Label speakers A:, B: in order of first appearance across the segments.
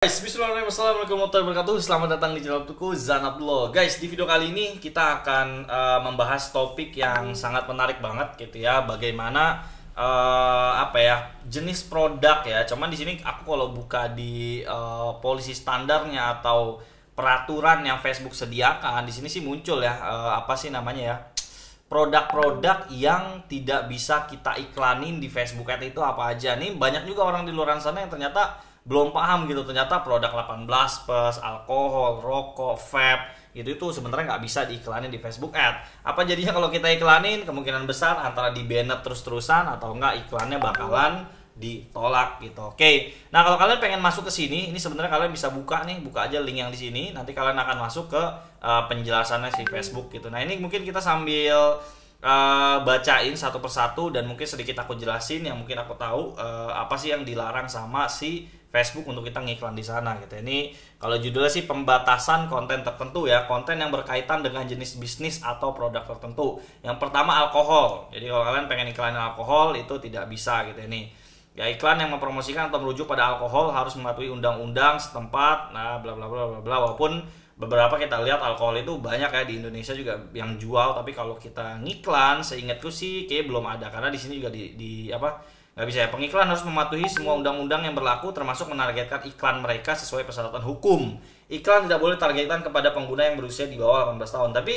A: Guys, bismillahirrahmanirrahim. Assalamualaikum warahmatullahi wabarakatuh. Selamat datang di channel tuku Zan Abdullah. Guys, di video kali ini kita akan membahas topik yang sangat menarik banget gitu ya. Bagaimana jenis produk ya. Cuman di sini aku kalau buka di polisi standarnya atau peraturan yang Facebook sediakan, di sini sih muncul ya produk-produk yang tidak bisa kita iklanin di Facebook Ads itu apa aja. Nih banyak juga orang di luar sana yang ternyata belum paham gitu, ternyata produk 18 plus, alkohol, rokok, vape gitu itu sebenarnya nggak bisa diiklanin di Facebook Ad. Apa jadinya kalau kita iklanin? Kemungkinan besar antara di banned terus-terusan atau enggak iklannya bakalan ditolak gitu. Oke. Nah, kalau kalian pengen masuk ke sini, ini sebenarnya kalian bisa buka aja link yang di sini. Nanti kalian akan masuk ke penjelasannya si Facebook gitu. Nah, ini mungkin kita sambil bacain satu persatu dan mungkin sedikit aku jelasin yang mungkin aku tahu apa sih yang dilarang sama si Facebook untuk kita ngiklan di sana gitu. Ini kalau judulnya sih pembatasan konten tertentu ya, konten yang berkaitan dengan jenis bisnis atau produk tertentu. Yang pertama alkohol. Jadi kalau kalian pengen iklanin alkohol itu tidak bisa gitu ini. Ya iklan yang mempromosikan atau merujuk pada alkohol harus mematuhi undang-undang setempat. Nah, bla bla bla bla bla. Walaupun beberapa kita lihat alkohol itu banyak ya di Indonesia juga yang jual, tapi kalau kita ngiklan seingatku sih kayak belum ada karena di sini juga nggak bisa ya. Pengiklan harus mematuhi semua undang-undang yang berlaku termasuk menargetkan iklan mereka sesuai persyaratan hukum. Iklan tidak boleh targetkan kepada pengguna yang berusia di bawah 18 tahun. Tapi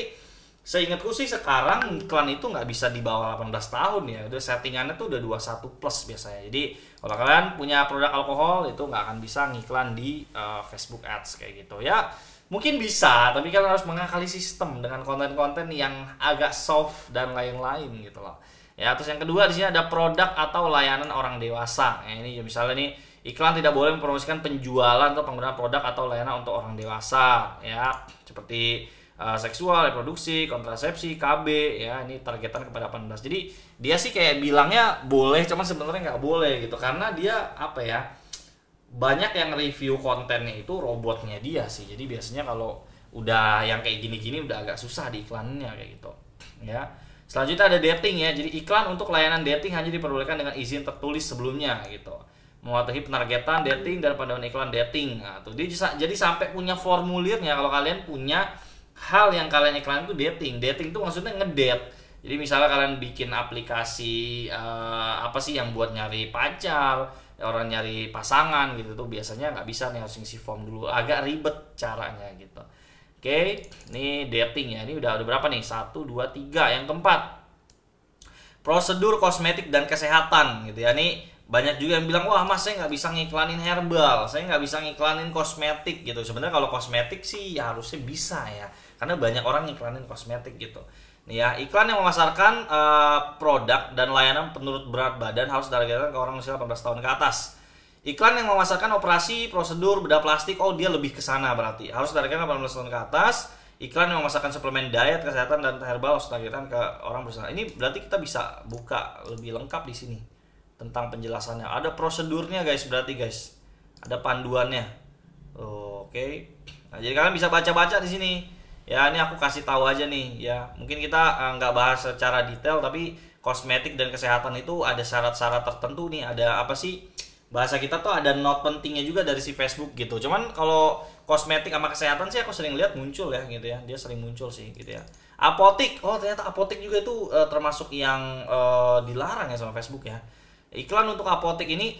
A: seingatku sih sekarang iklan itu nggak bisa di bawah 18 tahun ya. Udah settingannya tuh udah 21 plus biasanya. Jadi kalau kalian punya produk alkohol itu nggak akan bisa ngiklan di Facebook Ads kayak gitu ya. Mungkin bisa, tapi kalian harus mengakali sistem dengan konten-konten yang agak soft dan lain-lain gitu loh. Ya, terus yang kedua di sini ada produk atau layanan orang dewasa. Ya, ini misalnya nih iklan tidak boleh mempromosikan penjualan atau penggunaan produk atau layanan untuk orang dewasa ya, seperti seksual, reproduksi, kontrasepsi, KB ya, ini targetan kepada 18. Jadi dia sih kayak bilangnya boleh, cuman sebenarnya nggak boleh gitu karena dia banyak yang review kontennya itu robotnya dia sih. Jadi biasanya kalau udah yang kayak gini-gini udah agak susah di iklannya kayak gitu ya. Selanjutnya ada dating ya. Jadi iklan untuk layanan dating hanya diperbolehkan dengan izin tertulis sebelumnya gitu. Mematuhi penargetan dating dan panduan iklan dating. Nah, tuh jadi sampai punya formulirnya kalau kalian punya hal yang kalian iklan itu dating. Dating itu maksudnya ngedate. Jadi misalnya kalian bikin aplikasi yang buat nyari pacar, orang nyari pasangan gitu tuh biasanya nggak bisa nih, harus ngisi form dulu. Agak ribet caranya gitu. Oke, ini dating ya. Ini udah berapa nih? 1, 2, 3. Yang keempat, prosedur kosmetik dan kesehatan gitu ya. Ini banyak juga yang bilang, wah mas saya nggak bisa ngiklanin herbal, saya nggak bisa ngiklanin kosmetik gitu. Sebenarnya kalau kosmetik sih ya harusnya bisa ya, karena banyak orang ngiklanin kosmetik gitu. Nih ya, iklan yang memasarkan produk dan layanan menurut berat badan harus ditargetkan ke orang usia 18 tahun ke atas. Iklan yang memasarkan operasi, prosedur, bedah plastik, oh dia lebih ke sana berarti. Harus ditargetkan 18 tahun ke atas. Iklan yang memasarkan suplemen diet, kesehatan dan herbal harus ditargetkan ke orang berusia. Ini berarti kita bisa buka lebih lengkap di sini tentang penjelasannya. Ada prosedurnya guys, berarti guys. Ada panduannya. Oke. Nah, jadi kalian bisa baca-baca di sini. Ya, ini aku kasih tahu aja nih ya. Mungkin kita nggak bahas secara detail, tapi kosmetik dan kesehatan itu ada syarat-syarat tertentu nih. Ada apa sih? Bahasa kita tuh ada not pentingnya juga dari si Facebook gitu. Cuman kalau kosmetik sama kesehatan sih aku sering lihat muncul ya gitu ya. Dia sering muncul sih gitu ya. Apotik, oh ternyata apotik juga itu termasuk yang dilarang ya sama Facebook ya. Iklan untuk apotik ini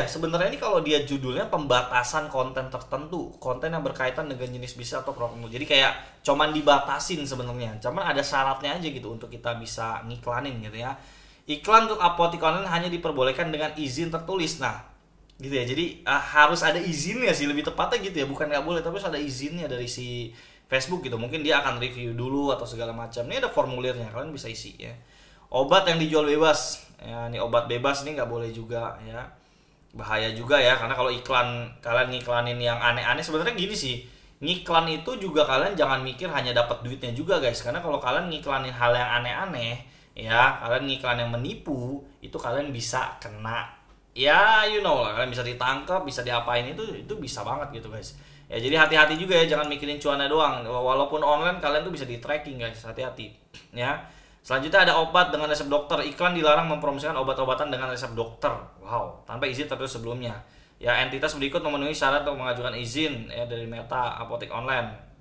A: sebenarnya ini kalau dia judulnya pembatasan konten tertentu, konten yang berkaitan dengan jenis bisnis atau produk. Jadi kayak cuman dibatasin sebenarnya. Cuman ada syaratnya aja gitu untuk kita bisa ngiklanin gitu ya. Iklan untuk apotik online hanya diperbolehkan dengan izin tertulis. Nah, gitu ya. Jadi harus ada izinnya sih, lebih tepatnya gitu ya. Bukan nggak boleh, tapi harus ada izinnya dari si Facebook gitu. Mungkin dia akan review dulu atau segala macam. Ini ada formulirnya, kalian bisa isi ya. Obat yang dijual bebas. Ya, ini obat bebas ini nggak boleh juga ya. Bahaya juga ya, karena kalau kalian ngiklanin yang aneh-aneh, sebenarnya gini sih. Ngiklan itu juga kalian jangan mikir hanya dapat duitnya juga guys. Karena kalau kalian ngiklanin hal yang aneh-aneh, ya kalian ngiklan yang menipu, itu kalian bisa kena ya lah, kalian bisa ditangkap, bisa diapain, itu bisa banget gitu guys ya. Jadi hati-hati juga ya, jangan mikirin cuannya doang. Walaupun online kalian tuh bisa di tracking guys, hati-hati ya. Selanjutnya ada obat dengan resep dokter. Iklan dilarang mempromosikan obat-obatan dengan resep dokter, tanpa izin tertulis sebelumnya. Ya, entitas berikut memenuhi syarat untuk mengajukan izin ya dari Meta Apotek Online.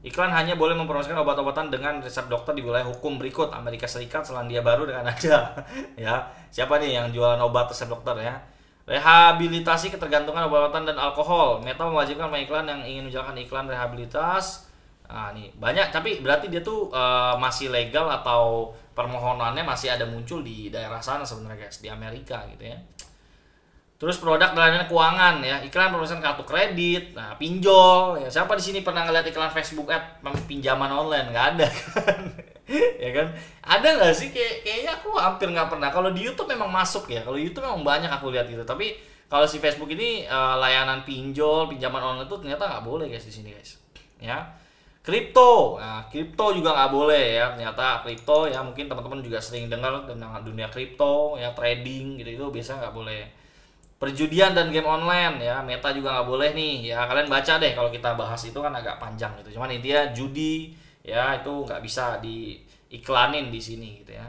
A: Iklan hanya boleh mempromosikan obat-obatan dengan resep dokter di wilayah hukum berikut: Amerika Serikat, Selandia Baru, dan Kanada. Ya, siapa nih yang jualan obat resep dokter ya? Rehabilitasi ketergantungan obat-obatan dan alkohol. Meta mewajibkan pengiklan yang ingin menjalankan iklan rehabilitas. Nah, nih banyak, tapi berarti dia tuh masih legal atau permohonannya masih ada muncul di daerah sana sebenarnya guys, di Amerika gitu ya. Terus produk dan layanan keuangan ya, iklan pemrosesan kartu kredit, nah pinjol ya. Siapa di sini pernah ngeliat iklan Facebook ad pinjaman online? Nggak ada kan? Ya kan? Ada nggak sih? Kayaknya aku hampir nggak pernah. Kalau di YouTube memang masuk ya. Kalau YouTube memang banyak aku lihat gitu. Tapi kalau si Facebook ini layanan pinjol, pinjaman online itu ternyata nggak boleh guys di sini guys. Ya. Kripto, nah kripto juga nggak boleh ya. Ternyata kripto ya, mungkin teman-teman juga sering dengar tentang dunia kripto ya, trading gitu itu biasa nggak boleh. Perjudian dan game online ya, Meta juga nggak boleh nih ya. Kalian baca deh, kalau kita bahas itu kan agak panjang gitu. Cuman intinya judi ya itu nggak bisa diiklanin di sini gitu ya.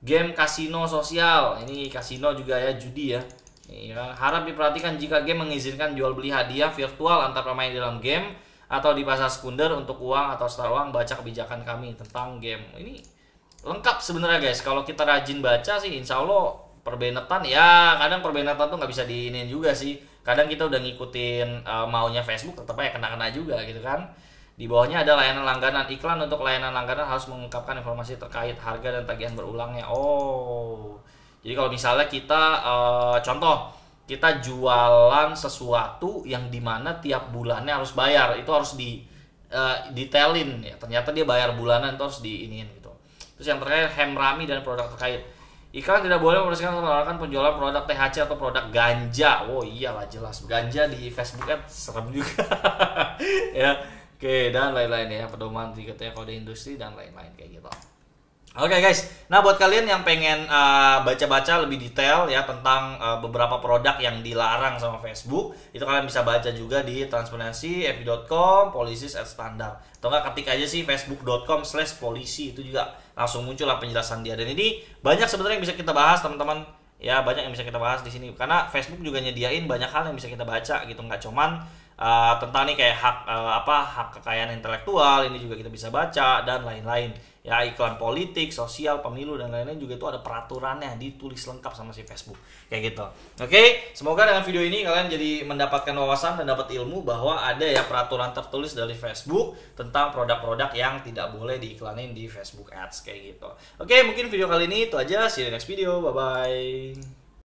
A: Game kasino sosial, ini kasino juga ya, judi ya. Ya, harap diperhatikan jika game mengizinkan jual beli hadiah virtual antar pemain dalam game atau di pasar sekunder untuk uang atau setar uang. Baca kebijakan kami tentang game. Ini lengkap sebenarnya guys. Kalau kita rajin baca sih, insya Allah perbenetan ya. Kadang perbenetan tuh nggak bisa diinin juga sih. Kadang kita udah ngikutin maunya Facebook, tetap aja kena-kena juga gitu kan. Di bawahnya ada layanan langganan. Iklan untuk layanan langganan harus mengungkapkan informasi terkait harga dan tagihan berulangnya. Oh, jadi kalau misalnya kita contoh kita jualan sesuatu yang dimana tiap bulannya harus bayar, itu harus detailin ya. Ternyata dia bayar bulanan, itu harus diinin gitu. Terus yang terkait Hemrami dan produk terkait. Iklan tidak boleh mempromosikan atau menawarkan penjualan produk THC atau produk ganja. Oh iyalah jelas, ganja di Facebook kan serem juga. Ya, oke, dan lain-lain ya, pedoman ya, kode industri dan lain-lain kayak gitu. Oke guys, nah buat kalian yang pengen baca-baca lebih detail ya tentang beberapa produk yang dilarang sama Facebook, itu kalian bisa baca juga di transparency, fb.com, policies at standard. Atau nggak ketik aja sih facebook.com/polisi, itu juga langsung muncul lah penjelasan dia. Dan ini banyak sebenarnya yang bisa kita bahas teman-teman. Ya banyak yang bisa kita bahas di sini karena Facebook juga nyediain banyak hal yang bisa kita baca gitu, nggak cuman tentang nih kayak hak kekayaan intelektual, ini juga kita bisa baca dan lain-lain ya. Iklan politik, sosial, pemilu dan lain-lain juga itu ada peraturannya, ditulis lengkap sama si Facebook kayak gitu. Oke, semoga dengan video ini kalian jadi mendapatkan wawasan dan dapat ilmu bahwa ada ya peraturan tertulis dari Facebook tentang produk-produk yang tidak boleh diiklanin di Facebook Ads kayak gitu. Oke, mungkin video kali ini itu aja. See you in the next video, bye bye.